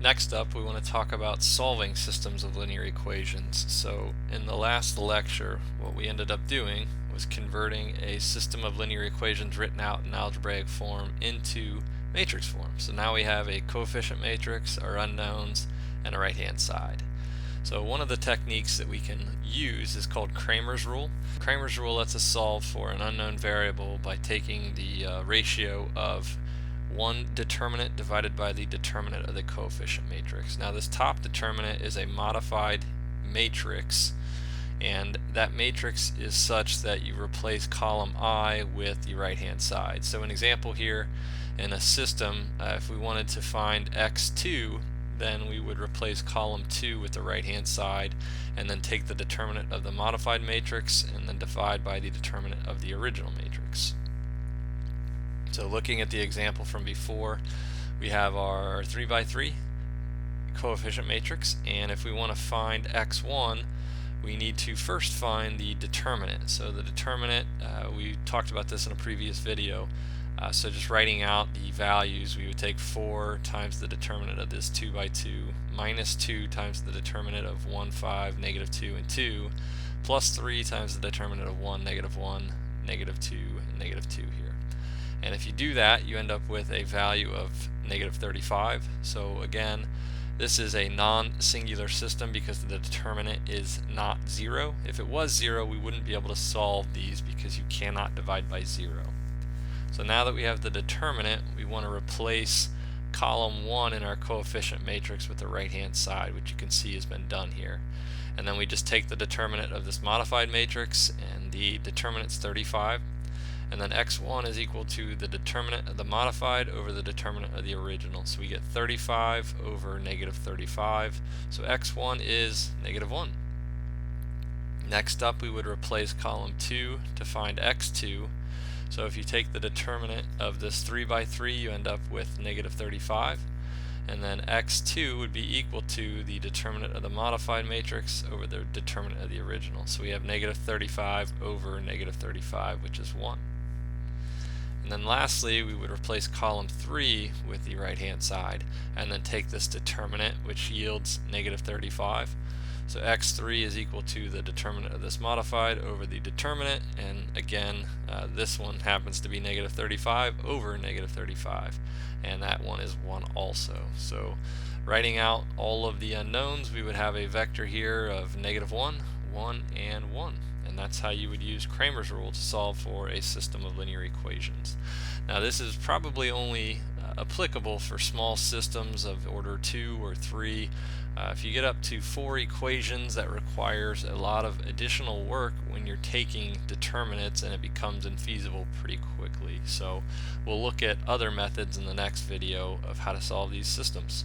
Next up, we want to talk about solving systems of linear equations. So in the last lecture, what we ended up doing was converting a system of linear equations written out in algebraic form into matrix form. So now we have a coefficient matrix, our unknowns, and a right-hand side. So one of the techniques that we can use is called Cramer's Rule. Cramer's Rule lets us solve for an unknown variable by taking the ratio of one determinant divided by the determinant of the coefficient matrix. Now this top determinant is a modified matrix, and that matrix is such that you replace column I with the right hand side. So an example here, in a system, if we wanted to find x2, then we would replace column 2 with the right hand side and then take the determinant of the modified matrix and then divide by the determinant of the original matrix. So looking at the example from before, we have our 3 by 3 coefficient matrix, and if we want to find x1, we need to first find the determinant. So the determinant, we talked about this in a previous video, so just writing out the values, we would take 4 times the determinant of this 2 by 2 minus 2 times the determinant of 1, 5, negative 2, and 2 plus 3 times the determinant of 1, negative 1, negative 2, and negative 2 here. And if you do that, you end up with a value of negative 35. So again, this is a non-singular system because the determinant is not 0. If it was 0, we wouldn't be able to solve these because you cannot divide by 0. So now that we have the determinant, we want to replace column 1 in our coefficient matrix with the right hand side, which you can see has been done here. And then we just take the determinant of this modified matrix, and the determinant's 35. And then x1 is equal to the determinant of the modified over the determinant of the original. So we get 35 over negative 35. So x1 is negative 1. Next up, we would replace column 2 to find x2. So if you take the determinant of this 3 by 3, you end up with negative 35. And then x2 would be equal to the determinant of the modified matrix over the determinant of the original. So we have negative 35 over negative 35, which is 1. And then lastly, we would replace column 3 with the right hand side and then take this determinant, which yields negative 35. So x3 is equal to the determinant of this modified over the determinant, and again this one happens to be negative 35 over negative 35, and that one is 1 also. So writing out all of the unknowns, we would have a vector here of negative 1, 1, and 1. And that's how you would use Cramer's rule to solve for a system of linear equations. Now this is probably only applicable for small systems of order 2 or 3. If you get up to 4 equations, that requires a lot of additional work when you're taking determinants, and it becomes infeasible pretty quickly. So we'll look at other methods in the next video of how to solve these systems.